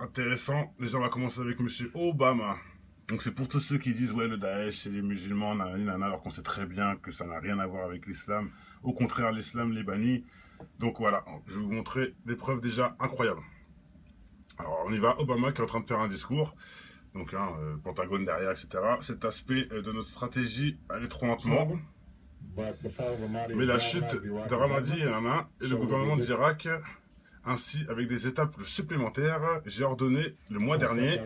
Intéressant. Déjà, on va commencer avec Monsieur Obama. Donc, c'est pour tous ceux qui disent, ouais, le Daesh, c'est les musulmans, nanani, nanana, alors qu'on sait très bien que ça n'a rien à voir avec l'islam. Au contraire, l'islam les bannit. Donc, voilà, je vais vous montrer des preuves déjà incroyables. Alors, on y va. Obama qui est en train de faire un discours. Donc, Pentagone derrière, etc. Cet aspect de notre stratégie allait trop lentement. Mais la chute de Ramadi et le gouvernement d'Irak ainsi, avec des étapes supplémentaires, j'ai ordonné le mois dernier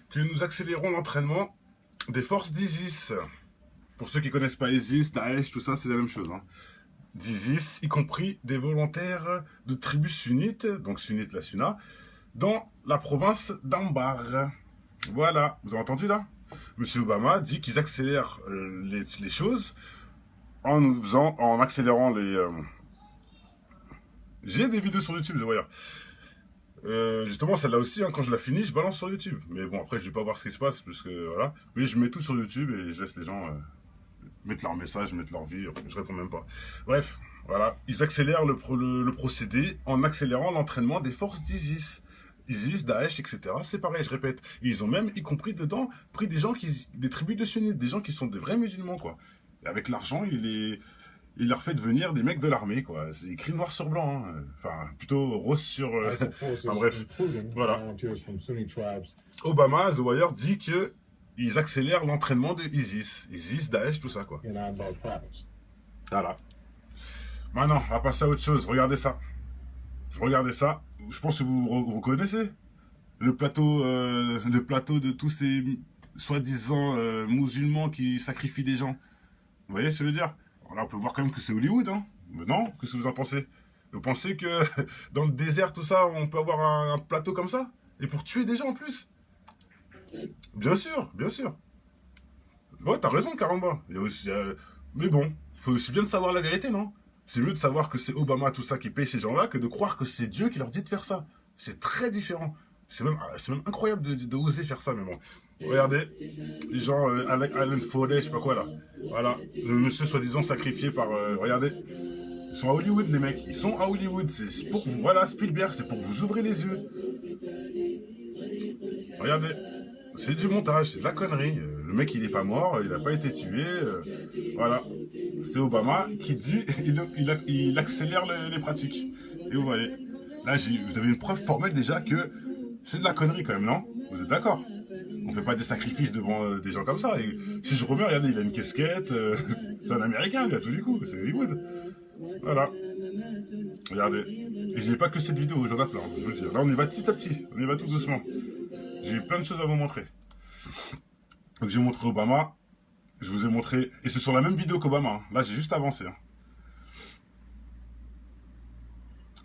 que nous accélérons l'entraînement des forces d'ISIS. Pour ceux qui ne connaissent pas ISIS, Daesh, tout ça, c'est la même chose. D'ISIS, y compris des volontaires de tribus sunnites, donc sunnites la Sunna, dans la province d'Ambar. Voilà, vous avez entendu là? Monsieur Obama dit qu'ils accélèrent les choses en accélérant les... J'ai des vidéos sur YouTube, je vois. Justement, celle-là aussi, quand je la finis, je balance sur YouTube. Mais bon, après, je vais pas voir ce qui se passe, parce que voilà. Mais je mets tout sur YouTube et je laisse les gens mettre leur message, mettre leur vie. Je réponds même pas. Bref, voilà. Ils accélèrent le procédé en accélérant l'entraînement des forces d'ISIS. ISIS, Daesh, etc. C'est pareil, je répète. Et ils ont même, y compris dedans, pris des gens des tribus de sunnites, des gens qui sont des vrais musulmans, quoi. Et avec l'argent, il leur fait devenir des mecs de l'armée, quoi. C'est écrit noir sur blanc, enfin, plutôt rose sur... enfin bref, voilà. Obama, The Wire, dit que ils accélèrent l'entraînement de ISIS, Daesh, tout ça, quoi. Voilà. Maintenant, on va passer à autre chose. Regardez ça. Regardez ça. Je pense que vous connaissez le plateau de tous ces soi-disant musulmans qui sacrifient des gens. Vous voyez ce que je veux dire? Là, on peut voir quand même que c'est Hollywood, hein. Mais non, qu'est-ce que vous en pensez? Vous pensez que dans le désert, tout ça, on peut avoir un plateau comme ça? Et pour tuer des gens en plus? Bien sûr, bien sûr. Ouais, t'as raison, Caramba. Il y a aussi, mais bon, faut aussi bien de savoir la vérité, non? C'est mieux de savoir que c'est Obama, tout ça, qui paye ces gens-là, que de croire que c'est Dieu qui leur dit de faire ça. C'est très différent. C'est même incroyable de oser faire ça, mais bon. Regardez, les gens, Alan Foley, je sais pas quoi, là. Voilà, le monsieur soi-disant sacrifié par... regardez, ils sont à Hollywood, les mecs. Ils sont à Hollywood. C'est pour vous, voilà, Spielberg, c'est pour vous ouvrir les yeux. Regardez, c'est du montage, c'est de la connerie. Le mec, il est pas mort, il a pas été tué. Voilà. C'est Obama qui dit, il accélère les pratiques. Et vous voyez, là, vous avez une preuve formelle déjà que c'est de la connerie quand même, non? Vous êtes d'accord? On fait pas des sacrifices devant des gens comme ça. Et si je remets, regardez, il a une casquette. C'est un Américain, lui, à tous les coups. C'est Hollywood. Voilà. Regardez. Et je n'ai pas que cette vidéo, j'en ai plein, je vous le dis. Là, on y va petit à petit. On y va tout doucement. J'ai plein de choses à vous montrer. Donc, j'ai montré Obama. Je vous ai montré... Et c'est sur la même vidéo qu'Obama. Là, j'ai juste avancé.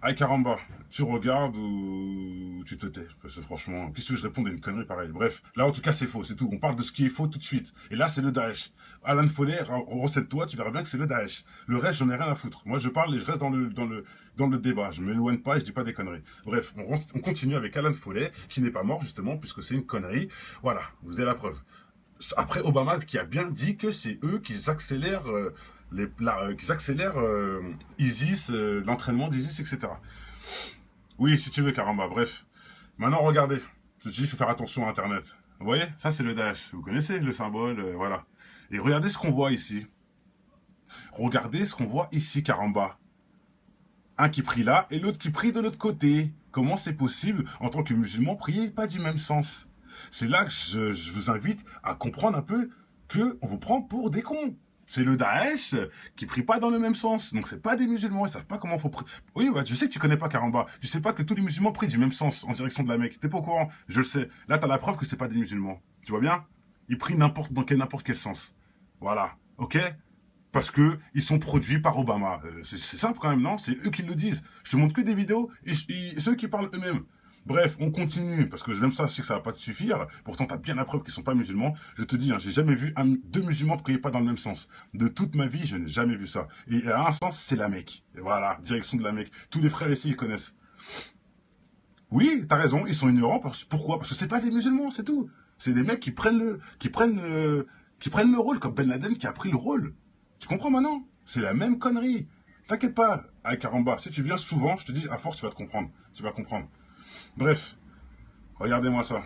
Aïe caramba, tu regardes ou tu te tais? Parce que franchement, qu'est-ce que je réponds à une connerie pareille? Bref, là en tout cas c'est faux, c'est tout. On parle de ce qui est faux tout de suite. Et là c'est le Daesh. Alan Foley, recette-toi, tu verras bien que c'est le Daesh. Le reste, j'en ai rien à foutre. Moi je parle et je reste dans le débat. Je m'éloigne pas et je dis pas des conneries. Bref, on continue avec Alan Foley, qui n'est pas mort justement, puisque c'est une connerie. Voilà, vous avez la preuve. Après Obama qui a bien dit que c'est eux qui accélèrent... qu'ils accélèrent ISIS, l'entraînement d'ISIS, etc. Oui, si tu veux, caramba, bref. Maintenant, regardez. Je te dis, il faut faire attention à Internet. Vous voyez, ça c'est le Daesh. Vous connaissez le symbole, voilà. Et regardez ce qu'on voit ici. Regardez ce qu'on voit ici, caramba. Un qui prie là et l'autre qui prie de l'autre côté. Comment c'est possible, en tant que musulman, prier pas du même sens? C'est là que je vous invite à comprendre un peu qu'on vous prend pour des cons. C'est le Daesh qui prie pas dans le même sens. Donc c'est pas des musulmans, ils savent pas comment faut prier. Oui, bah, je sais que tu connais pas Caramba. Tu sais pas que tous les musulmans prient du même sens en direction de la Mecque. T'es pas au courant? Je le sais. Là, t'as la preuve que c'est pas des musulmans. Tu vois bien? Ils prient n'importe quel sens. Voilà. Ok? Parce que ils sont produits par Obama. C'est simple quand même, non? C'est eux qui le disent. Je te montre que des vidéos et c'est eux qui parlent eux-mêmes. Bref, on continue, parce que même ça, je sais que ça va pas te suffire. Pourtant, tu as bien la preuve qu'ils sont pas musulmans. Je te dis, j'ai jamais vu deux musulmans prier pas dans le même sens. De toute ma vie, je n'ai jamais vu ça. Et à un sens, c'est la Mecque. Et voilà, direction de la Mecque. Tous les frères ici, ils connaissent. Oui, t'as raison, ils sont ignorants. Pourquoi? Parce que c'est pas des musulmans, c'est tout. C'est des mecs qui prennent le rôle, comme Ben Laden qui a pris le rôle. Tu comprends maintenant? C'est la même connerie. T'inquiète pas, avec Caramba, si tu viens souvent, je te dis, à force, tu vas te comprendre. tu vas comprendre. Bref, regardez-moi ça.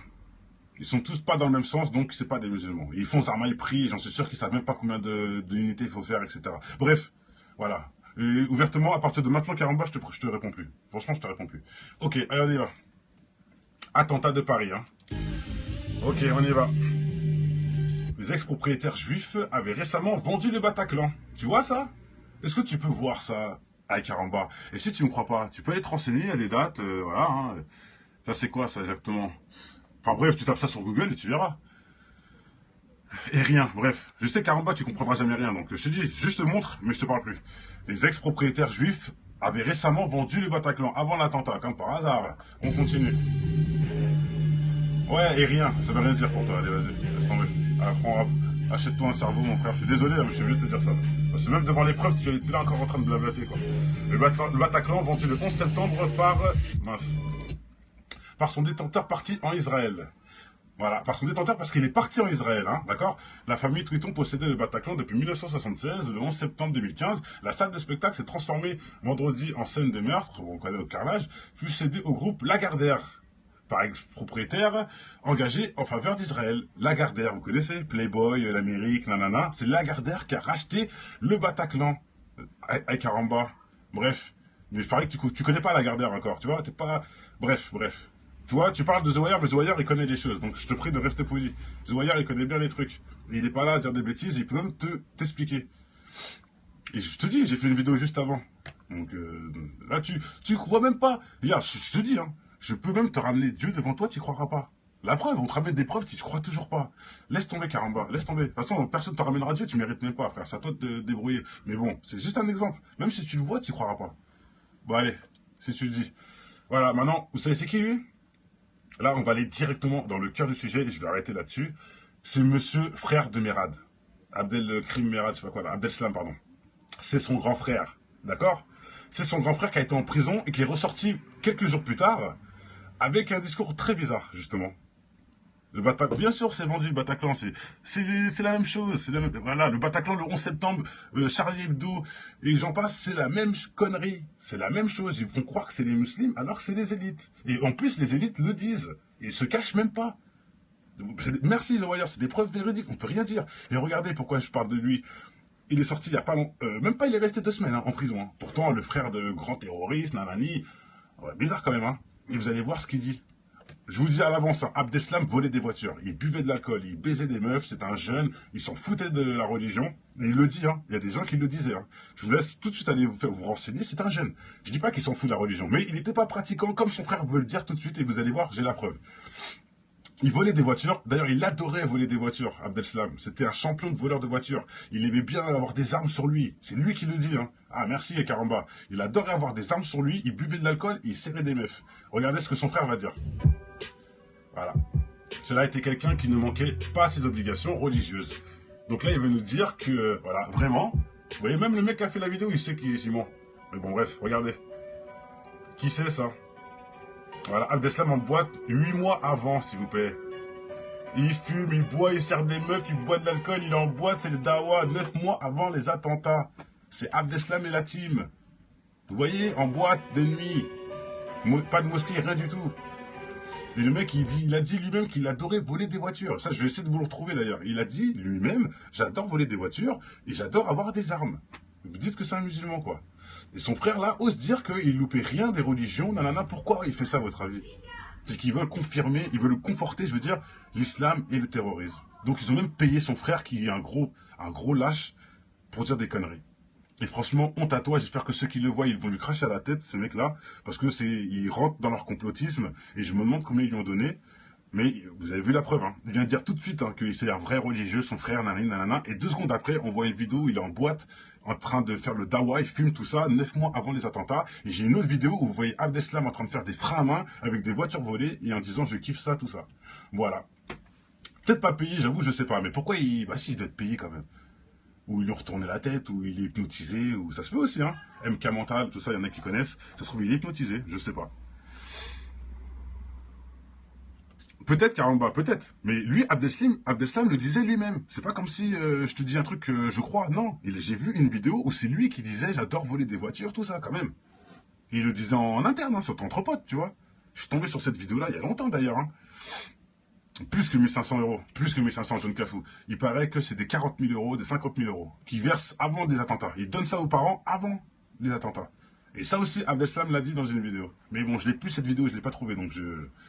Ils sont tous pas dans le même sens, donc c'est pas des musulmans. Ils font Zarmaï prix, j'en suis sûr qu'ils savent même pas combien d'unités il faut faire, etc. Bref, voilà. Et ouvertement, à partir de maintenant, Karamba, je te réponds plus. Franchement, je te réponds plus. Ok, allez, on y va. Attentat de Paris, hein. Ok, on y va. Les ex-propriétaires juifs avaient récemment vendu le Bataclan. Tu vois ça? Est-ce que tu peux voir ça à Karamba? Et si tu ne me crois pas, tu peux aller te renseigner à des dates, voilà. Hein. Ça, c'est quoi ça exactement? Enfin bref, tu tapes ça sur Google et tu verras. Et rien, bref. Je sais Karamba, tu comprendras jamais rien, donc je te dis, juste te montre, mais je te parle plus. Les ex-propriétaires juifs avaient récemment vendu le Bataclan avant l'attentat, comme par hasard. On continue. Ouais, et rien, ça veut rien dire pour toi, allez vas-y, laisse tomber. Achète-toi un cerveau mon frère, je suis désolé, mais je suis obligé de te dire ça. Parce que même devant les preuves, tu es là encore en train de blablater quoi. Le Bataclan vendu le 11 septembre par son détenteur parti en Israël. Voilà, par son détenteur parce qu'il est parti en Israël, hein, d'accord? La famille Triton possédait le Bataclan depuis 1976, le 11 septembre 2015. La salle de spectacle s'est transformée vendredi en scène de meurtre, on connaît le carnage, fut cédée au groupe Lagardère, par ex-propriétaire, engagé en faveur d'Israël. Lagardère, vous connaissez? Playboy, l'Amérique, nanana. C'est Lagardère qui a racheté le Bataclan. Aïe caramba. Bref. Mais je parie que tu connais pas Lagardère encore, tu vois? T'es pas... Bref. Tu vois, tu parles de The Wire, mais The Wire, il connaît les choses. Donc, je te prie de rester poli. The Wire, il connaît bien les trucs. Et il n'est pas là à dire des bêtises, il peut même t'expliquer. Et je te dis, j'ai fait une vidéo juste avant. Donc, là, tu crois même pas. Regarde, je te dis, hein, je peux même te ramener Dieu devant toi, tu n'y croiras pas. La preuve, on te ramène des preuves, tu ne crois toujours pas. Laisse tomber, Karamba, laisse tomber. De toute façon, personne ne te ramènera Dieu, tu ne mérites même pas, frère. C'est à toi de te débrouiller. Mais bon, c'est juste un exemple. Même si tu le vois, tu n'y croiras pas. Bon, allez, si tu le dis. Voilà, maintenant, vous savez c'est qui, lui? Là, on va aller directement dans le cœur du sujet et je vais arrêter là-dessus. C'est monsieur frère de Merad. Abdelkrim Merad, je sais pas quoi là. Abdeslam, pardon. C'est son grand frère. D'accord? C'est son grand frère qui a été en prison et qui est ressorti quelques jours plus tard avec un discours très bizarre, justement. Le Bataclan, bien sûr, c'est vendu, le Bataclan, c'est la même chose. Voilà, le Bataclan, le 11 septembre, Charlie Hebdo, et j'en passe, c'est la même connerie. C'est la même chose. Ils font croire que c'est les musulmans, alors que c'est les élites. Et en plus, les élites le disent. Ils se cachent même pas. Merci, The Wire, c'est des preuves véridiques, on peut rien dire. Et regardez pourquoi je parle de lui. Il est sorti il y a pas longtemps, même pas, il est resté 2 semaines hein, en prison. Hein. Pourtant, le frère de grand terroriste, nanani, ouais, bizarre quand même. Hein. Et vous allez voir ce qu'il dit. Je vous dis à l'avance, hein, Abdeslam volait des voitures, il buvait de l'alcool, il baisait des meufs, c'est un jeune, il s'en foutait de la religion, et il le dit, hein, il y a des gens qui le disaient. Hein. Je vous laisse tout de suite aller vous renseigner, c'est un jeune. Je dis pas qu'il s'en fout de la religion, mais il n'était pas pratiquant comme son frère veut le dire tout de suite, et vous allez voir, j'ai la preuve. Il volait des voitures, d'ailleurs il adorait voler des voitures, Abdeslam, c'était un champion de voleur de voitures, il aimait bien avoir des armes sur lui, c'est lui qui le dit, hein. Ah merci Karamba, il adorait avoir des armes sur lui, il buvait de l'alcool, il serrait des meufs. Regardez ce que son frère va dire. Voilà. Cela a été quelqu'un qui ne manquait pas à ses obligations religieuses. Donc là, il veut nous dire que, voilà, vraiment, vous voyez, même le mec qui a fait la vidéo, il sait qui est Simon. Mais bon, bref, regardez. Qui c'est ça? Voilà, Abdeslam en boîte 8 mois avant, s'il vous plaît. Il fume, il boit, il sert des meufs, il boit de l'alcool, il est en boîte, c'est le dawa, 9 mois avant les attentats. C'est Abdeslam et la team. Vous voyez, en boîte, de nuit. Pas de mosquée, rien du tout. Et le mec, il a dit lui-même qu'il adorait voler des voitures. Ça, je vais essayer de vous le retrouver d'ailleurs. Il a dit lui-même, j'adore voler des voitures et j'adore avoir des armes. Vous dites que c'est un musulman, quoi. Et son frère, là, ose dire qu'il loupait rien des religions, nanana. Pourquoi il fait ça, à votre avis? C'est qu'ils veulent confirmer, ils veulent conforter, je veux dire, l'islam et le terrorisme. Donc, ils ont même payé son frère, qui est un gros lâche, pour dire des conneries. Et franchement, honte à toi, j'espère que ceux qui le voient, ils vont lui cracher à la tête, ces mecs-là, parce que ils rentrent dans leur complotisme, et je me demande combien ils lui ont donné, mais vous avez vu la preuve, hein. Il vient de dire tout de suite hein, que c'est un vrai religieux, son frère, nanana, et 2 secondes après, on voit une vidéo où il est en boîte, en train de faire le dawa, il fume tout ça, 9 mois avant les attentats, et j'ai une autre vidéo où vous voyez Abdeslam en train de faire des freins à main, avec des voitures volées, et en disant je kiffe ça, tout ça. Voilà. Peut-être pas payé, j'avoue, je sais pas, mais pourquoi il... Bah si, il doit être payé quand même. Ou ils lui ont retourné la tête, ou il est hypnotisé, ou ça se peut aussi, hein. MK mental, tout ça, il y en a qui connaissent. Ça se trouve, il est hypnotisé, je sais pas. Peut-être Karamba, peut-être. Mais lui, Abdeslam le disait lui-même. C'est pas comme si je te dis un truc que je crois. Non, j'ai vu une vidéo où c'est lui qui disait j'adore voler des voitures, tout ça, quand même. Et il le disait en interne, hein, entre potes, tu vois. Je suis tombé sur cette vidéo-là il y a longtemps d'ailleurs. Hein. Plus que 1500 euros, plus que 1500 John Cafou. Il paraît que c'est des 40 000 euros, des 50 000 euros, qui versent avant des attentats. Ils donnent ça aux parents avant les attentats. Et ça aussi, Abdeslam l'a dit dans une vidéo. Mais bon, je l'ai plus cette vidéo, je l'ai pas trouvée, donc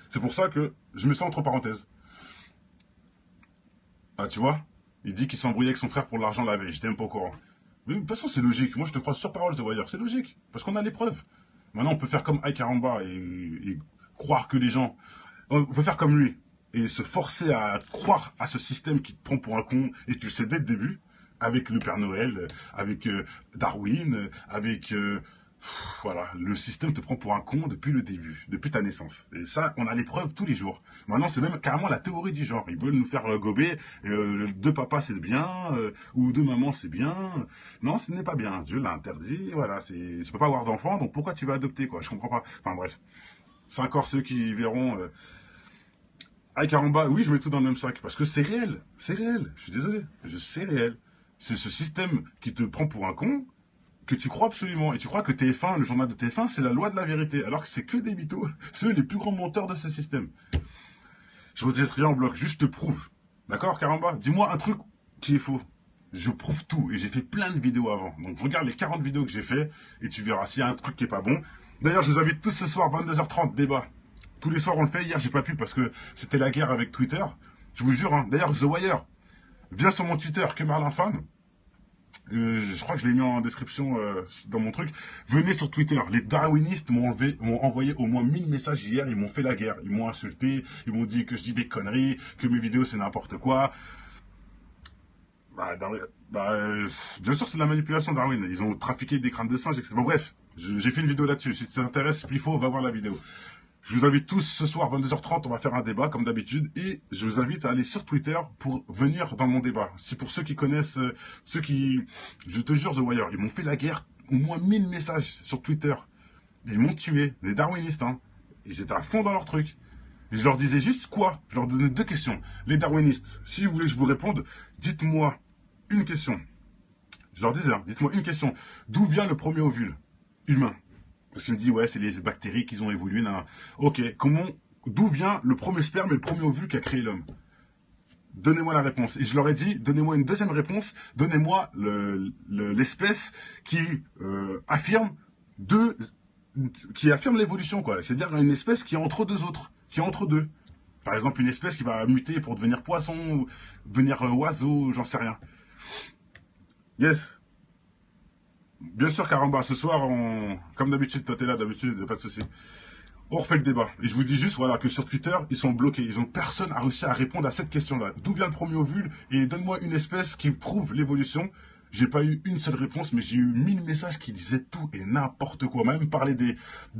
c'est pour ça que je mets ça entre parenthèses. Ah, tu vois, il dit qu'il s'embrouillait avec son frère pour l'argent la veille. J'étais même pas au courant. Mais de toute façon, c'est logique. Moi, je te crois sur parole, The Wire. C'est logique. Parce qu'on a les preuves. Maintenant, on peut faire comme Ike Aramba et croire que les gens... On peut faire comme lui et se forcer à croire à ce système qui te prend pour un con. Et tu le sais dès le début. Avec le Père Noël, avec Darwin, avec... voilà, le système te prend pour un con depuis le début, depuis ta naissance. Et ça, on a les preuves tous les jours. Maintenant, c'est même carrément la théorie du genre. Ils veulent nous faire gober, deux papas c'est bien, ou deux mamans c'est bien. Non, ce n'est pas bien. Dieu l'a interdit, voilà. Tu peux pas avoir d'enfant, donc pourquoi tu vas adopter, quoi? Je comprends pas. Enfin bref. C'est encore ceux qui verront... Avec Caramba, oui, je mets tout dans le même sac, parce que c'est réel. C'est réel. Je suis désolé. C'est réel. C'est ce système qui te prend pour un con, que tu crois absolument, et tu crois que TF1, le journal de TF1, c'est la loi de la vérité, alors que c'est que des mythos, c'est eux les plus grands menteurs de ce système. Je rejette rien en bloc, juste je te prouve. D'accord, Caramba? Dis-moi un truc qui est faux. Je prouve tout, et j'ai fait plein de vidéos avant. Donc regarde les 40 vidéos que j'ai fait, et tu verras s'il y a un truc qui est pas bon. D'ailleurs, je vous invite tous ce soir, 22h30, débat. Tous les soirs, on le fait. Hier, j'ai pas pu parce que c'était la guerre avec Twitter. Je vous jure, hein. D'ailleurs, The Wire, viens sur mon Twitter, que Merlin Fan. Je crois que je l'ai mis en description dans mon truc. Venez sur Twitter. Les darwinistes m'ont envoyé au moins 1000 messages hier. Ils m'ont fait la guerre. Ils m'ont insulté. Ils m'ont dit que je dis des conneries, que mes vidéos c'est n'importe quoi. Bien sûr, c'est de la manipulation, Darwin. Ils ont trafiqué des crânes de singe, etc. Bon, bref, j'ai fait une vidéo là-dessus. Si ça t'intéresse, Splifo, va voir la vidéo. Je vous invite tous ce soir, 22h30, on va faire un débat, comme d'habitude, et je vous invite à aller sur Twitter pour venir dans mon débat. C'est pour ceux qui connaissent, je te jure, The Wire, ils m'ont fait la guerre, au moins 1000 messages sur Twitter. Ils m'ont tué, les darwinistes, hein. Ils étaient à fond dans leur truc. Et je leur disais juste quoi? Je leur donnais deux questions. Les darwinistes, si vous voulez que je vous réponde, dites-moi une question. Je leur disais, hein, dites-moi une question. D'où vient le premier ovule humain? Parce qu'il me dit, ouais, c'est les bactéries qui ont évolué. Nan. Ok, d'où vient le premier sperme et le premier ovule qui a créé l'homme? Donnez-moi la réponse. Et je leur ai dit, donnez-moi une deuxième réponse. Donnez-moi l'espèce qui affirme l'évolution, quoi. C'est-à-dire une espèce qui est entre deux autres, qui est entre deux. Par exemple, une espèce qui va muter pour devenir poisson, ou devenir oiseau, j'en sais rien. Yes. Bien sûr, Caramba, ce soir, comme d'habitude, toi t'es là, d'habitude, pas de souci. On refait le débat. Et je vous dis juste, voilà, que sur Twitter, ils sont bloqués. Personne n'a réussi à répondre à cette question-là. D'où vient le premier ovule? Et donne-moi une espèce qui prouve l'évolution. J'ai pas eu une seule réponse, mais j'ai eu 1000 messages qui disaient tout et n'importe quoi. On m'a même parlé des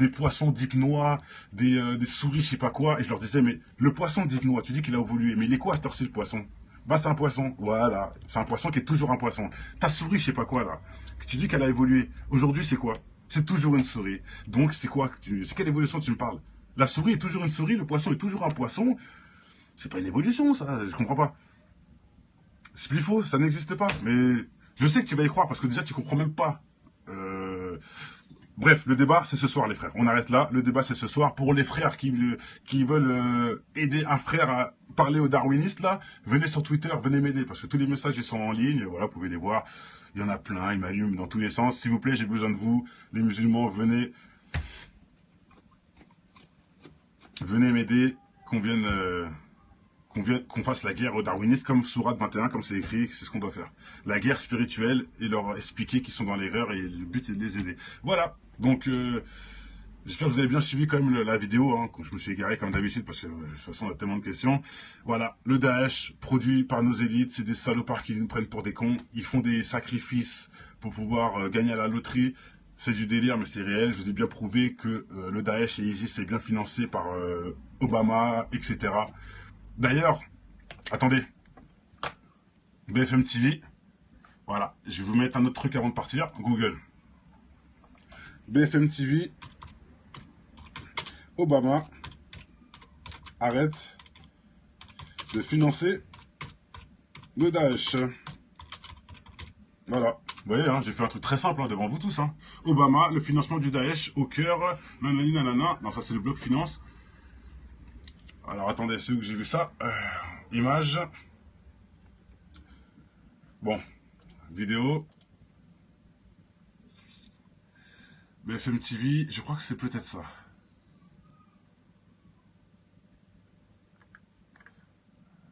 poissons d'hypnois, des souris, je sais pas quoi. Et je leur disais, mais le poisson d'hypnois, tu dis qu'il a évolué. Mais il est quoi à cette heure-ci, le poisson? Bah, c'est un poisson. Voilà. C'est un poisson qui est toujours un poisson. Ta souris, je sais pas quoi, là. Tu dis qu'elle a évolué. Aujourd'hui, c'est quoi? C'est toujours une souris. Donc, c'est quoi? C'est quelle évolution tu me parles? La souris est toujours une souris, le poisson est toujours un poisson. C'est pas une évolution, ça. Je comprends pas. Splifo, ça n'existe pas. Mais je sais que tu vas y croire parce que déjà, tu comprends même pas. Bref, le débat, c'est ce soir, les frères. On arrête là. Le débat, c'est ce soir. Pour les frères qui veulent aider un frère à parler aux darwinistes, là, venez sur Twitter, venez m'aider. Parce que tous les messages, ils sont en ligne. Voilà, vous pouvez les voir. Il y en a plein, ils m'allument dans tous les sens. S'il vous plaît, j'ai besoin de vous. Les musulmans, venez. Venez m'aider. Qu'on fasse la guerre aux darwinistes, comme Sourate 21, comme c'est écrit, c'est ce qu'on doit faire. La guerre spirituelle et leur expliquer qu'ils sont dans l'erreur et le but est de les aider. Voilà. Donc, j'espère que vous avez bien suivi quand même la vidéo, hein, quand je me suis égaré comme d'habitude, parce que de toute façon, on a tellement de questions. Voilà, le Daesh, produit par nos élites, c'est des salopards qui nous prennent pour des cons. Ils font des sacrifices pour pouvoir gagner à la loterie. C'est du délire, mais c'est réel. Je vous ai bien prouvé que le Daesh et ISIS, c'est bien financé par Obama, etc. D'ailleurs, attendez, BFM TV, voilà, je vais vous mettre un autre truc avant de partir, Google. BFM TV, Obama arrête de financer le Daesh. Voilà, vous voyez, hein, j'ai fait un truc très simple hein, devant vous tous. Hein. Obama, le financement du Daesh au cœur, nanani nanana. Non, ça c'est le bloc finance. Alors attendez, c'est où que j'ai vu ça Image. Bon, vidéo. BFM TV, je crois que c'est peut-être ça.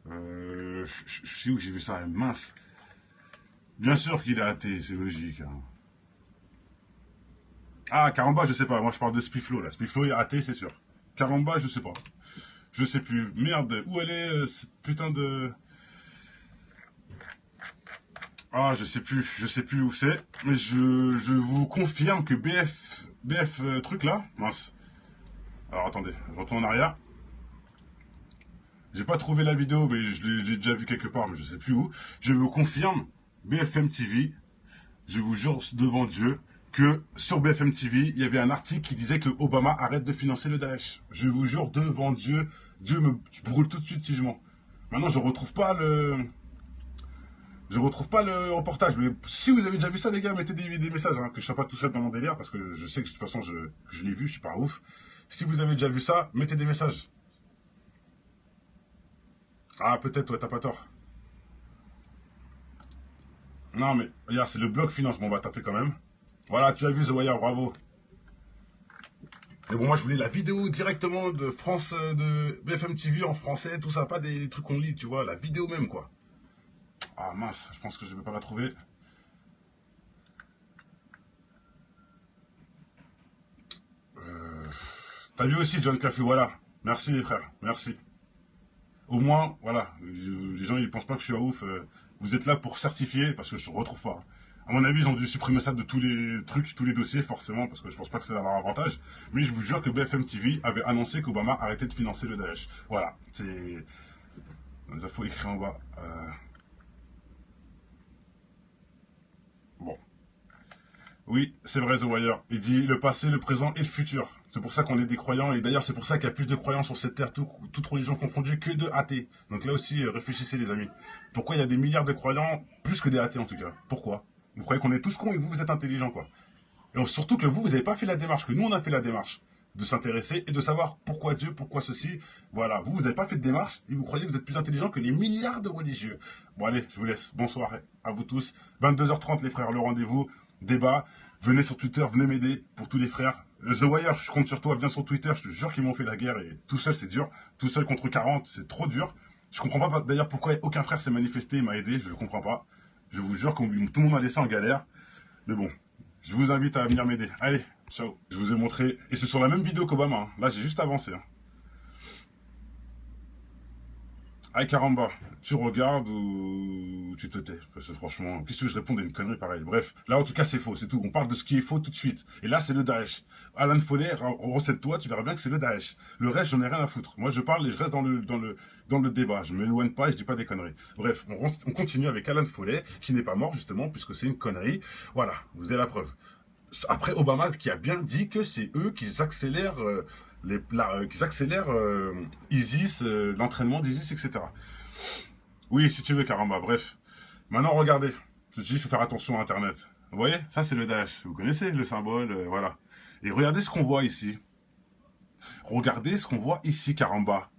Je sais où que j'ai vu ça, mince. Bien sûr qu'il est athée, c'est logique. Hein. Ah, Caramba, je sais pas. Moi, je parle de Spiflo, là. Spiflo est athée, c'est sûr. Caramba, je sais pas. Je sais plus. Merde, où elle est, cette putain de... Ah, je sais plus où c'est. Mais je vous confirme que BF truc là, mince. Alors attendez, je retourne en arrière. J'ai pas trouvé la vidéo, mais je l'ai déjà vu quelque part, mais je sais plus où. Je vous confirme, BFM TV, je vous jure devant Dieu, que sur BFM TV, il y avait un article qui disait que Obama arrête de financer le Daesh. Je vous jure devant Dieu, Dieu me brûle tout de suite si je mens. Maintenant, je retrouve pas le reportage. Mais si vous avez déjà vu ça, les gars, mettez des messages, hein, que je sois pas tout seul dans mon délire, parce que je sais que de toute façon, que je l'ai vu, je suis pas ouf. Si vous avez déjà vu ça, mettez des messages. Ah, peut-être, ouais, t'as pas tort. Non, mais regarde, c'est le bloc finance, mais on va taper quand même. Voilà, tu as vu The Wire, bravo. Mais bon, moi, je voulais la vidéo directement de France, de BFM TV en français, tout ça, pas des trucs qu'on lit, tu vois, la vidéo même, quoi. Ah, mince, je pense que je ne vais pas la trouver. Euh, T'as vu aussi, John Cafu, voilà. Merci, les frères, merci. Au moins, voilà, les gens, ils pensent pas que je suis un ouf. Vous êtes là pour certifier, parce que je ne retrouve pas. À mon avis, ils ont dû supprimer ça de tous les trucs, tous les dossiers, forcément, parce que je pense pas que ça va avoir avantage. Mais je vous jure que BFM TV avait annoncé qu'Obama arrêtait de financer le Daesh. Voilà, c'est les infos écrites en bas. Bon. Oui, c'est vrai, The Wire. Il dit le passé, le présent et le futur. C'est pour ça qu'on est des croyants, et d'ailleurs, c'est pour ça qu'il y a plus de croyants sur cette terre, toute religion confondue, que de athées. Donc là aussi, réfléchissez, les amis. Pourquoi il y a des milliards de croyants, plus que des athées en tout cas? Pourquoi? Vous croyez qu'on est tous cons et vous êtes intelligents, quoi. Et surtout que vous n'avez pas fait la démarche, que nous, on a fait la démarche de s'intéresser et de savoir pourquoi Dieu, pourquoi ceci. Voilà, vous n'avez pas fait de démarche et vous croyez que vous êtes plus intelligent que les milliards de religieux. Bon, allez, je vous laisse. Bonsoir à vous tous. 22h30, les frères, le rendez-vous, débat. Venez sur Twitter, venez m'aider pour tous les frères. The Wire, je compte sur toi, viens sur Twitter, je te jure qu'ils m'ont fait la guerre et tout seul, c'est dur. Tout seul contre 40, c'est trop dur. Je comprends pas d'ailleurs pourquoi aucun frère s'est manifesté et m'a aidé, je ne comprends pas. Je vous jure que tout le monde m'a laissé en galère. Mais bon, je vous invite à venir m'aider. Allez, ciao. Je vous ai montré, et c'est sur la même vidéo qu'Obama. Hein. Là, j'ai juste avancé. Hein. Ah, caramba, tu regardes ou tu te tais? Parce que franchement, qu'est-ce que je réponds à une connerie pareille? Bref, là en tout cas c'est faux, c'est tout. On parle de ce qui est faux tout de suite. Et là c'est le Daesh. Alan Follet, recette-toi, tu verras bien que c'est le Daesh. Le reste, j'en ai rien à foutre. Moi je parle et je reste dans le débat. Je m'éloigne pas et je dis pas des conneries. Bref, on continue avec Alan Follet, qui n'est pas mort justement, puisque c'est une connerie. Voilà, vous avez la preuve. Après Obama qui a bien dit que c'est eux qui accélèrent ISIS, l'entraînement d'ISIS, etc. Oui, si tu veux, caramba, bref. Maintenant, regardez. Je te dis, il faut faire attention à Internet. Vous voyez, ça c'est le Daesh. Vous connaissez le symbole, voilà. Et regardez ce qu'on voit ici. Regardez ce qu'on voit ici, caramba.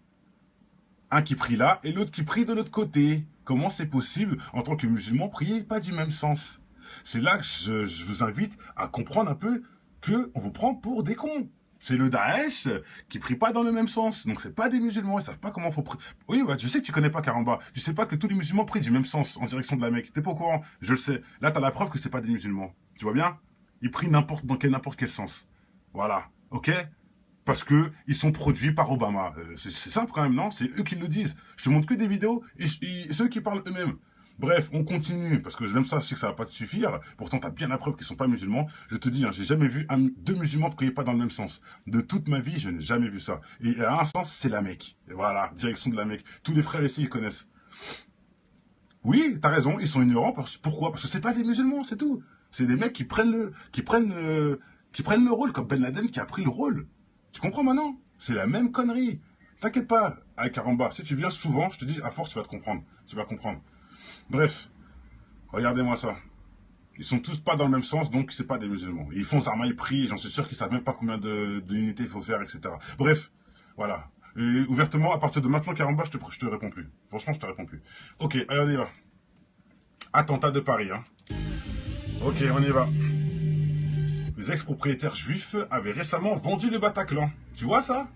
Un qui prie là et l'autre qui prie de l'autre côté. Comment c'est possible, en tant que musulman, prier pas du même sens? C'est là que je vous invite à comprendre un peu que on vous prend pour des cons. C'est le Daesh qui prie pas dans le même sens. Donc c'est pas des musulmans, ils savent pas comment faut prier. Oui, bah, je sais que tu connais pas Karamba. Tu sais pas que tous les musulmans prient du même sens en direction de la Mecque. T'es pas au courant? Je le sais. Là, t'as la preuve que c'est pas des musulmans. Tu vois bien? Ils prient n'importe quel sens. Voilà. Ok? Parce que ils sont produits par Obama. C'est simple quand même, non? C'est eux qui le disent. Je te montre que des vidéos et c'est eux qui parlent eux-mêmes. Bref, on continue, parce que même ça, je sais que ça va pas te suffire. Pourtant, tu as bien la preuve qu'ils sont pas musulmans. Je te dis, hein, j'ai jamais vu deux musulmans prier pas dans le même sens. De toute ma vie, je n'ai jamais vu ça. Et à un sens, c'est la Mecque. Et voilà, direction de la Mecque. Tous les frères ici, ils connaissent. Oui, t'as raison, ils sont ignorants. Pourquoi? Parce que c'est pas des musulmans, c'est tout. C'est des mecs qui prennent le rôle, comme Ben Laden qui a pris le rôle. Tu comprends maintenant? C'est la même connerie. T'inquiète pas, avec Karamba. Si tu viens souvent, je te dis, à force, tu vas te comprendre. Tu vas comprendre. Bref, regardez-moi ça. Ils sont tous pas dans le même sens, donc c'est pas des musulmans. Ils font Zarmaï prix, j'en suis sûr qu'ils savent même pas combien d'unités il faut faire, etc. Bref, voilà. Et ouvertement, à partir de maintenant, Karamba, je te réponds plus. Franchement, je te réponds plus. Ok, allez, on y va. Attentat de Paris, hein. Ok, on y va. Les ex-propriétaires juifs avaient récemment vendu le Bataclan. Tu vois ça?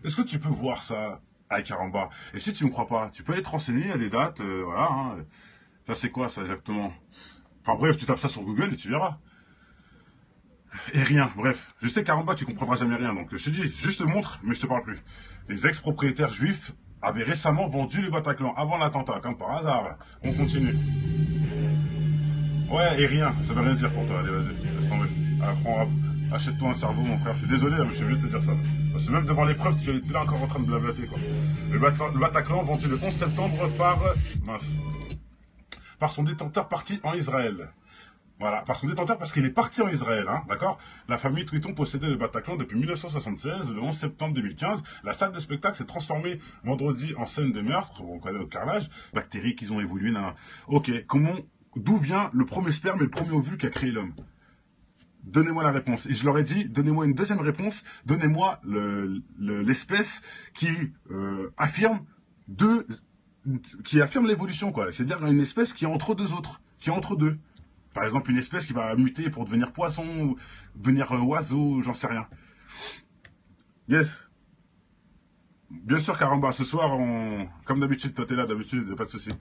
Est-ce que tu peux voir ça, à Karamba? Et si tu ne me crois pas, tu peux aller te renseigner, il y a des dates, voilà. Hein. Ça, c'est quoi, ça, exactement? Enfin bref, tu tapes ça sur Google et tu verras. Et rien, bref. Je sais qu'Aramba, tu comprendras jamais rien, donc je te dis, juste te montre, mais je te parle plus. Les ex-propriétaires juifs avaient récemment vendu le Bataclan avant l'attentat, comme par hasard. On continue. Ouais, et rien, ça veut rien dire pour toi, allez, vas-y, laisse tomber. Achète-toi un cerveau, mon frère. Je suis désolé, mais je suis obligé de te dire ça. Parce que même devant les preuves, tu es là encore en train de blablater, quoi. Le Bataclan vendu le 11 septembre par son détenteur parti en Israël. Voilà, par son détenteur parce qu'il est parti en Israël, hein, d'accord? La famille Triton possédait le Bataclan depuis 1976. Le 11 septembre 2015, la salle de spectacle s'est transformée vendredi en scène de meurtre, on connaît le carnage, bactéries qui ont évolué. Ok, d'où vient le premier sperme et le premier ovule qu'a créé l'homme? Donnez-moi la réponse. Et je leur ai dit, donnez-moi une deuxième réponse, donnez-moi l'espèce qui affirme l'évolution, quoi. C'est-à-dire une espèce qui est entre deux autres, qui est entre deux. Par exemple, une espèce qui va muter pour devenir poisson ou devenir oiseau, j'en sais rien. Yes. Bien sûr, Caramba, ce soir, comme d'habitude, toi t'es là, d'habitude, pas de souci.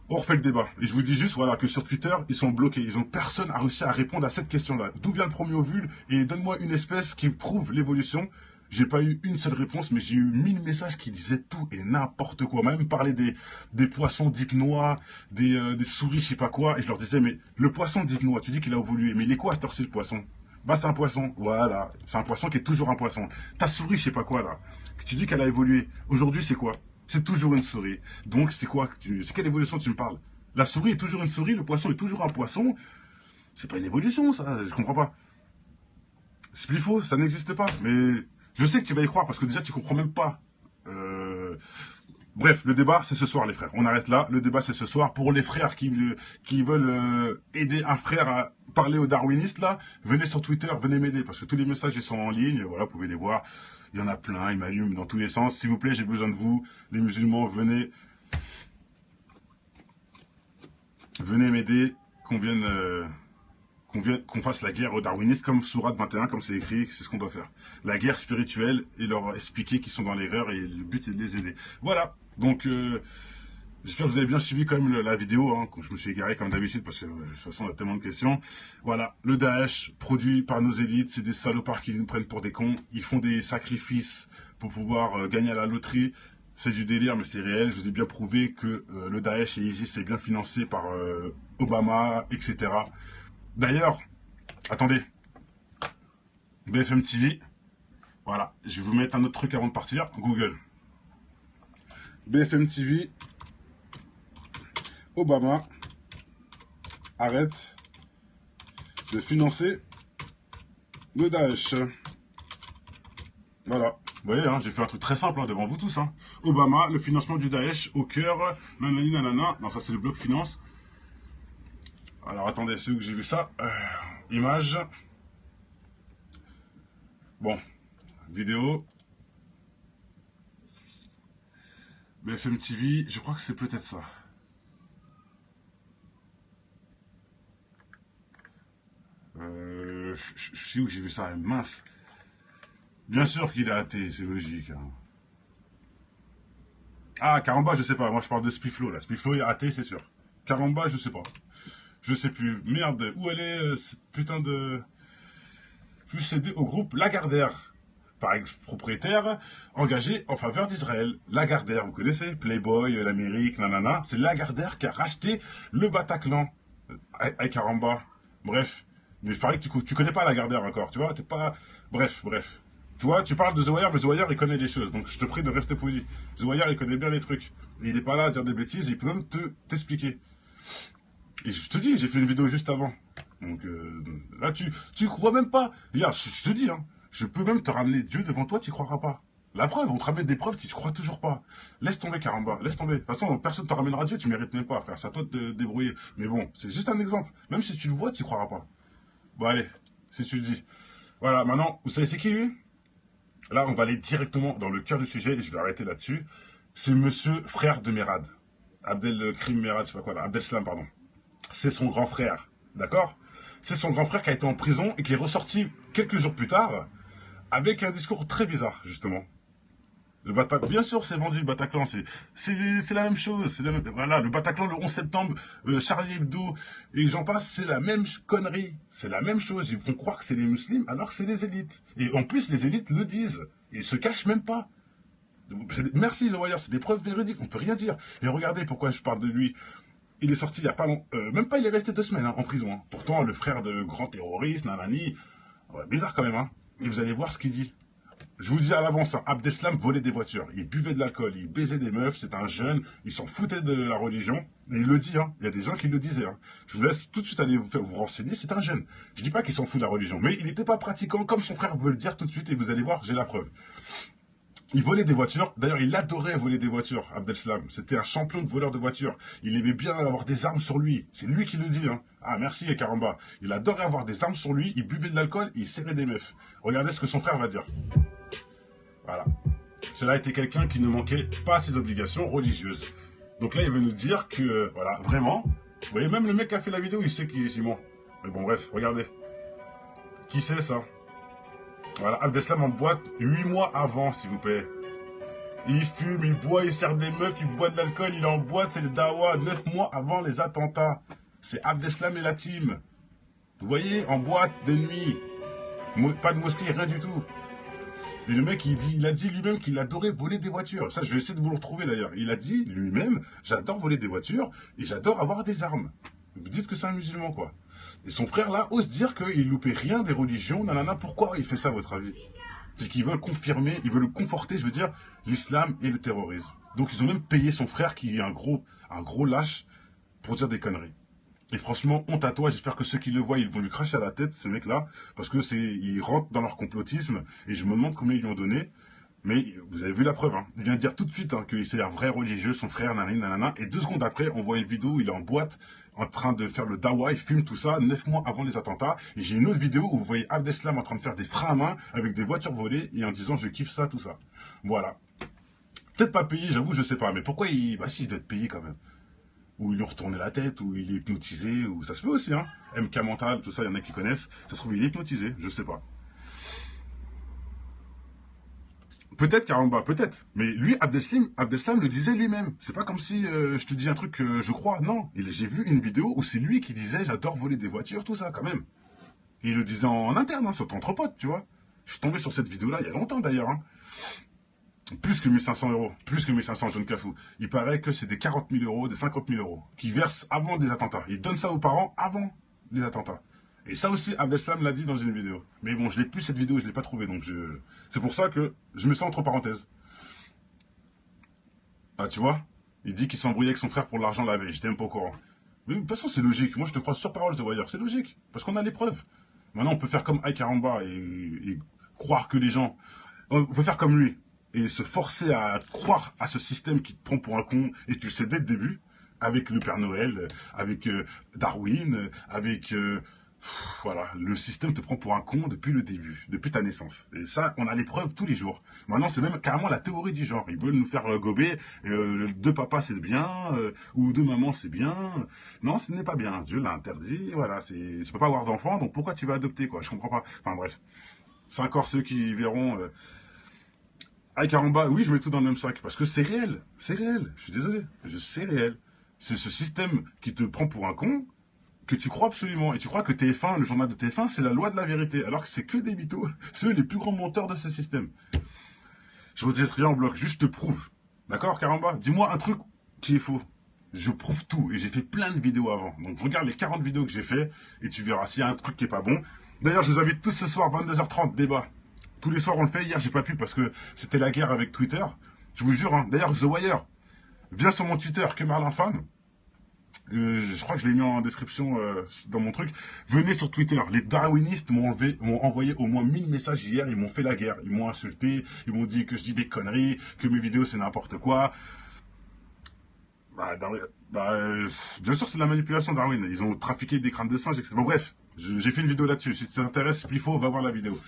On refait le débat. Et je vous dis juste, voilà, que sur Twitter, ils sont bloqués. Personne n'a réussi à répondre à cette question-là. D'où vient le premier ovule? Et donne-moi une espèce qui prouve l'évolution. J'ai pas eu une seule réponse, mais j'ai eu 1000 messages qui disaient tout et n'importe quoi. On m'a même parlé des poissons dipnois, des souris, je sais pas quoi. Et je leur disais, mais le poisson dipnois, tu dis qu'il a évolué. Mais il est quoi à cette heure-ci, le poisson? Bah, c'est un poisson. Voilà. C'est un poisson qui est toujours un poisson. Ta souris, je sais pas quoi, là. Tu dis qu'elle a évolué. Aujourd'hui, c'est quoi? C'est toujours une souris. Donc, c'est quoi? C'est quelle évolution tu me parles? La souris est toujours une souris, le poisson est toujours un poisson. C'est pas une évolution, ça. Je comprends pas. Splifo, ça n'existe pas. Mais je sais que tu vas y croire parce que déjà, tu comprends même pas. Bref, le débat, c'est ce soir, les frères. On arrête là. Le débat, c'est ce soir. Pour les frères qui veulent aider un frère à parler aux darwinistes, là, venez sur Twitter, venez m'aider. Parce que tous les messages, ils sont en ligne. Voilà, vous pouvez les voir. Il y en a plein, ils m'allument dans tous les sens. S'il vous plaît, j'ai besoin de vous. Les musulmans, venez. Venez m'aider. Qu'on fasse la guerre aux darwinistes comme Sourate 21, comme c'est écrit, c'est ce qu'on doit faire. La guerre spirituelle et leur expliquer qu'ils sont dans l'erreur et le but est de les aider. Voilà. Donc, j'espère que vous avez bien suivi quand même la vidéo, hein, quand je me suis égaré comme d'habitude parce que de toute façon on a tellement de questions. Voilà, le Daesh, produit par nos élites, c'est des salopards qui nous prennent pour des cons. Ils font des sacrifices pour pouvoir gagner à la loterie. C'est du délire, mais c'est réel. Je vous ai bien prouvé que le Daesh et l'ISIS est bien financé par Obama, etc. D'ailleurs, attendez, BFM TV, voilà, je vais vous mettre un autre truc avant de partir, Google. BFM TV, Obama arrête de financer le Daesh. Voilà, vous voyez, hein, j'ai fait un truc très simple hein, devant vous tous. Hein. Obama, le financement du Daesh au cœur, nanani nanana, non ça c'est le bloc finance. Alors attendez, c'est où que j'ai vu ça Image. Bon, vidéo. BFM TV, je crois que c'est peut-être ça. Je sais où que j'ai vu ça, mince. Bien sûr qu'il est athée, c'est logique. Hein. Ah, Caramba, je sais pas, moi je parle de Spiflo là. Spiflo est athée, c'est sûr. Caramba, je sais pas. Je sais plus. Merde, où elle est cette putain de... Fut cédé au groupe Lagardère, par ex-propriétaire, engagé en faveur d'Israël. Lagardère, vous connaissez Playboy, l'Amérique, nanana. C'est Lagardère qui a racheté le Bataclan. Avec Caramba. Bref. Mais je parie que tu connais pas Lagardère encore, tu vois, t'es pas... Bref. Tu vois, tu parles de The Wire, mais The Wire, il connaît les choses. Donc, je te prie de rester poli. The Wire, il connaît bien les trucs. Et il est pas là à dire des bêtises, il peut même t'expliquer. Et je te dis, j'ai fait une vidéo juste avant. Donc là, tu crois même pas. Regarde, je te dis, hein, je peux même te ramener Dieu devant toi, tu croiras pas. La preuve, on te ramène des preuves, tu ne crois toujours pas. Laisse tomber, Karamba, laisse tomber. De toute façon, personne ne te ramènera Dieu, tu mérites même pas, frère. C'est à toi de te débrouiller. Mais bon, c'est juste un exemple. Même si tu le vois, tu n'y croiras pas. Bon, allez, si tu le dis. Voilà, maintenant, vous savez c'est qui lui? Là, on va aller directement dans le cœur du sujet et je vais arrêter là-dessus. C'est monsieur frère de Merad. Abdelkrim Merad, je sais pas quoi là. Abdeslam, pardon. C'est son grand frère. D'accord? C'est son grand frère qui a été en prison et qui est ressorti quelques jours plus tard avec un discours très bizarre, justement. Le Bataclan, bien sûr, c'est vendu, le Bataclan, c'est la même chose. Voilà, le Bataclan, le 11 septembre, Charlie Hebdo, et j'en passe, c'est la même connerie. C'est la même chose. Ils font croire que c'est les musulmans, alors que c'est les élites. Et en plus, les élites le disent. Ils se cachent même pas. Merci, The Wire, c'est des preuves véridiques, on peut rien dire. Et regardez pourquoi je parle de lui. Il est sorti il y a pas longtemps, même pas, il est resté 2 semaines en prison. Hein. Pourtant, le frère de grand terroriste, nanani, ouais, bizarre quand même. Hein. Et vous allez voir ce qu'il dit. Je vous dis à l'avance, hein, Abdeslam volait des voitures, il buvait de l'alcool, il baisait des meufs, c'est un jeune, il s'en foutait de la religion, et il le dit, hein, il y a des gens qui le disaient. Hein. Je vous laisse tout de suite aller vous renseigner, c'est un jeune. Je dis pas qu'il s'en fout de la religion, mais il n'était pas pratiquant comme son frère veut le dire tout de suite, et vous allez voir, j'ai la preuve. Il volait des voitures, d'ailleurs il adorait voler des voitures, Abdeslam, c'était un champion de voleur de voitures, il aimait bien avoir des armes sur lui, c'est lui qui le dit, hein. Ah merci Karamba, il adorait avoir des armes sur lui, il buvait de l'alcool, il serrait des meufs. Regardez ce que son frère va dire. Voilà. Cela était quelqu'un qui ne manquait pas à ses obligations religieuses. Donc là, il veut nous dire que, voilà, vraiment, vous voyez, même le mec qui a fait la vidéo, il sait qui est Simon. Mais bon, bref, regardez. Qui c'est ça? Voilà, Abdeslam en boîte 8 mois avant, s'il vous plaît. Il fume, il boit, il sert des meufs, il boit de l'alcool, il est en boîte, c'est le dawa, 9 mois avant les attentats. C'est Abdeslam et la team. Vous voyez, en boîte, de nuit. Pas de mosquée, rien du tout. Et le mec, il a dit lui-même qu'il adorait voler des voitures. Ça, je vais essayer de vous le retrouver d'ailleurs. Il a dit lui-même, j'adore voler des voitures et j'adore avoir des armes. Vous dites que c'est un musulman, quoi. Et son frère, là, ose dire qu'il loupait rien des religions, nanana. Pourquoi il fait ça, à votre avis? C'est qu'ils veulent confirmer, ils veulent conforter, je veux dire, l'islam et le terrorisme. Donc, ils ont même payé son frère, qui est un gros lâche, pour dire des conneries. Et franchement, honte à toi, j'espère que ceux qui le voient, ils vont lui cracher à la tête, ce mec-là, parce que ils rentrent dans leur complotisme, et je me demande combien ils lui ont donné. Mais vous avez vu la preuve, hein. Il vient de dire tout de suite hein, que c'est un vrai religieux, son frère, nanana, et 2 secondes après, on voit une vidéo où il est en boîte, en train de faire le dawa, il filme tout ça, 9 mois avant les attentats, et j'ai une autre vidéo où vous voyez Abdeslam en train de faire des freins à main, avec des voitures volées, et en disant je kiffe ça, tout ça. Voilà. Peut-être pas payé, j'avoue, je sais pas, mais pourquoi il... Bah si, il doit être payé quand même. Ou ils lui ont retourné la tête, ou il est hypnotisé, ou ça se peut aussi, hein. MK mental, tout ça, il y en a qui connaissent. Ça se trouve, il est hypnotisé, je sais pas. Peut-être Karamba, peut-être. Mais lui, Abdeslam le disait lui-même. C'est pas comme si je te dis un truc que je crois. Non, j'ai vu une vidéo où c'est lui qui disait j'adore voler des voitures, tout ça, quand même. Et il le disait en interne, hein, sur entre potes, tu vois. Je suis tombé sur cette vidéo-là il y a longtemps d'ailleurs. Hein. Plus que 1500 euros, plus que 1500, John Cafou. Il paraît que c'est des 40 000 euros, des 50 000 euros, qui versent avant des attentats. Il donne ça aux parents avant les attentats. Et ça aussi, Abdeslam l'a dit dans une vidéo. Mais bon, je l'ai plus cette vidéo, je l'ai pas trouvée, donc c'est pour ça que je mets ça entre parenthèses. Ah, tu vois? Il dit qu'il s'embrouillait avec son frère pour l'argent la veille, j'étais même pas au courant. Mais de toute façon, c'est logique. Moi, je te crois sur parole, The Wire. C'est logique, parce qu'on a les preuves. Maintenant, on peut faire comme Karamba et croire que les gens... On peut faire comme lui et se forcer à croire à ce système qui te prend pour un con, et tu le sais dès le début, avec le Père Noël, avec Darwin, avec... voilà, le système te prend pour un con depuis le début, depuis ta naissance. Et ça, on a les preuves tous les jours. Maintenant, c'est même carrément la théorie du genre. Ils veulent nous faire gober, 2 papas c'est bien, ou 2 mamans c'est bien. Non, ce n'est pas bien. Dieu l'a interdit, voilà. Tu peux pas avoir d'enfant, donc pourquoi tu vas adopter, quoi? Je comprends pas. Enfin bref. C'est encore ceux qui verront... Karamba, oui, je mets tout dans le même sac, parce que c'est réel. C'est réel. Je suis désolé. C'est réel. C'est ce système qui te prend pour un con, que tu crois absolument, et tu crois que TF1, le journal de TF1, c'est la loi de la vérité, alors que c'est que des mythos. C'est eux les plus grands menteurs de ce système. Je rejette rien en bloc, juste je te prouve. D'accord, Karamba? Dis-moi un truc qui est faux. Je prouve tout, et j'ai fait plein de vidéos avant. Donc regarde les 40 vidéos que j'ai fait, et tu verras s'il y a un truc qui est pas bon. D'ailleurs, je vous invite tous ce soir, 22h30, débat. Tous les soirs, on le fait. Hier, j'ai pas pu parce que c'était la guerre avec Twitter. Je vous jure, hein. D'ailleurs, The Wire, viens sur mon Twitter, que Marlin Fan. Je crois que je l'ai mis en description dans mon truc. Venez sur Twitter. Les darwinistes m'ont envoyé au moins 1000 messages hier. Ils m'ont fait la guerre. Ils m'ont insulté. Ils m'ont dit que je dis des conneries, que mes vidéos c'est n'importe quoi. Bah, bien sûr, c'est de la manipulation, Darwin. Ils ont trafiqué des crânes de singes, etc. Bon, bref, j'ai fait une vidéo là-dessus. Si tu t'intéresses, Splifo, va voir la vidéo.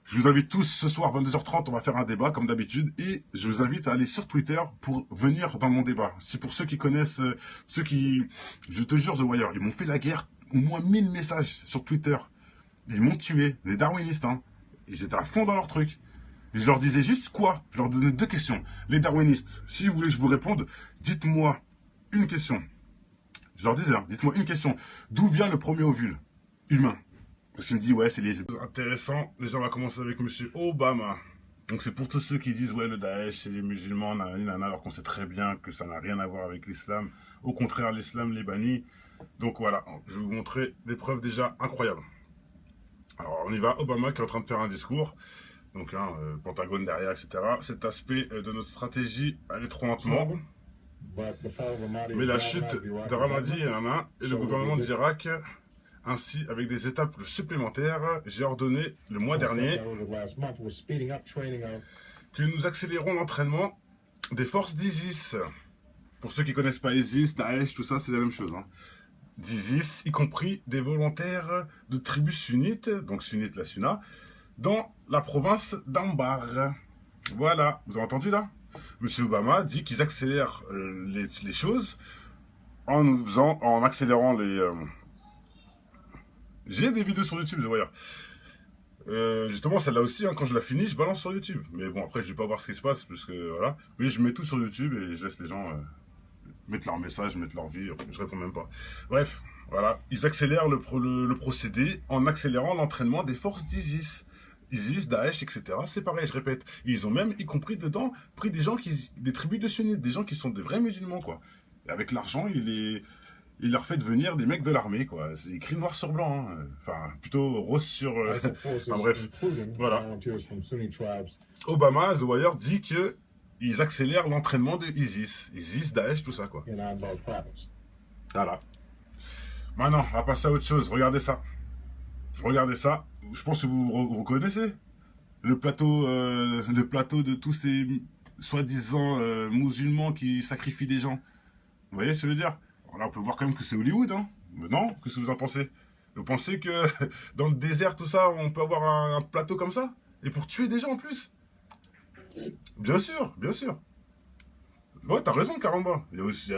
Je vous invite tous ce soir, 22h30, on va faire un débat, comme d'habitude. Et je vous invite à aller sur Twitter pour venir dans mon débat. C'est pour ceux qui connaissent, ceux qui... Je te jure, The Wire, ils m'ont fait la guerre. Au moins 1000 messages sur Twitter. Ils m'ont tué, les darwinistes, hein. Ils étaient à fond dans leur truc. Et je leur disais juste quoi? Je leur donnais deux questions. Les darwinistes, si vous voulez que je vous réponde, dites-moi une question. Je leur disais, hein, dites-moi une question. D'où vient le premier ovule humain? Parce qu'il me dit, ouais, c'est les... Intéressant. Déjà, on va commencer avec Monsieur Obama. Donc, c'est pour tous ceux qui disent, ouais, le Daesh, c'est les musulmans, nanana, alors qu'on sait très bien que ça n'a rien à voir avec l'islam. Au contraire, l'islam les bannit. Donc, voilà, je vais vous montrer des preuves déjà incroyables. Alors, on y va. Obama qui est en train de faire un discours. Donc, hein, Pentagone derrière, etc. Cet aspect de notre stratégie allait trop lentement. Mais la chute de Ramadi et le gouvernement d'Irak, ainsi avec des étapes supplémentaires, j'ai ordonné le mois dernier que nous accélérons l'entraînement des forces d'ISIS. Pour ceux qui ne connaissent pas ISIS, Daesh, tout ça, c'est la même chose. Hein. D'ISIS, y compris des volontaires de tribus sunnites, donc sunnites la Sunna, dans la province d'Ambar. Voilà, vous avez entendu là? Monsieur Obama dit qu'ils accélèrent les choses en accélérant les... J'ai des vidéos sur YouTube, je vois. Justement, celle-là aussi, hein, quand je la finis, je balance sur YouTube. Mais bon, après, je vais pas voir ce qui se passe, parce que voilà. Mais je mets tout sur YouTube et je laisse les gens mettre leur message, mettre leur vie. Je réponds même pas. Bref, voilà. Ils accélèrent le procédé en accélérant l'entraînement des forces d'ISIS. ISIS, Daesh, etc. C'est pareil, je répète. Et ils ont même, y compris dedans, pris des gens des tribus de sunnites, des gens qui sont des vrais musulmans, quoi. Et avec l'argent, il leur fait devenir des mecs de l'armée, quoi. C'est écrit noir sur blanc, hein. Enfin, plutôt rose sur... enfin, bref, voilà. Obama, The Wire, dit que ils accélèrent l'entraînement de ISIS. ISIS, Daesh, tout ça, quoi. Voilà. Maintenant, on va passer à autre chose. Regardez ça. Regardez ça. Je pense que vous connaissez le plateau de tous ces soi-disant musulmans qui sacrifient des gens. Vous voyez ce que je veux dire? Alors là, on peut voir quand même que c'est Hollywood, hein. Mais non, qu'est-ce que vous en pensez? Vous pensez que dans le désert, tout ça, on peut avoir un plateau comme ça? Et pour tuer des gens en plus? Bien sûr, bien sûr. Ouais, t'as raison, Caramba. Il y a aussi,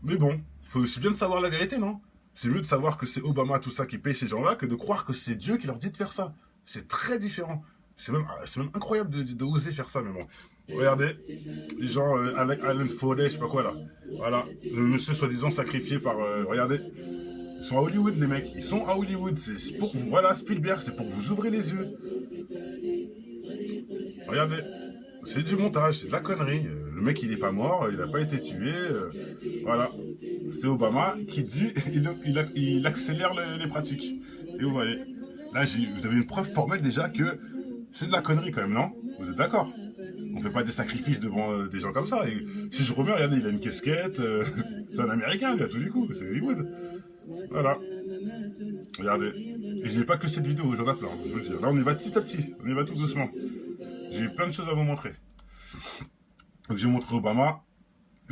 mais bon, faut aussi bien de savoir la vérité, non? C'est mieux de savoir que c'est Obama, tout ça, qui paye ces gens-là, que de croire que c'est Dieu qui leur dit de faire ça. C'est très différent. C'est même incroyable de oser faire ça, mais bon. Regardez, les gens, Alan Foley, je sais pas quoi, là. Voilà, le monsieur soi-disant sacrifié par... regardez, ils sont à Hollywood, les mecs. Ils sont à Hollywood. C'est pour vous, voilà, Spielberg, c'est pour vous ouvrir les yeux. Regardez, c'est du montage, c'est de la connerie. Le mec, il est pas mort, il a pas été tué. Voilà. C'est Obama qui dit, il accélère les pratiques. Et vous voyez, là, vous avez une preuve formelle déjà que c'est de la connerie quand même, non? Vous êtes d'accord? On fait pas des sacrifices devant des gens comme ça. Et si je remets, regardez, il a une casquette. C'est un Américain, lui, à tous les coups. C'est Hollywood. Voilà. Regardez. Et je n'ai pas que cette vidéo, j'en ai plein, je vous le dis. Là, on y va petit à petit. On y va tout doucement. J'ai plein de choses à vous montrer. Donc, j'ai montré Obama.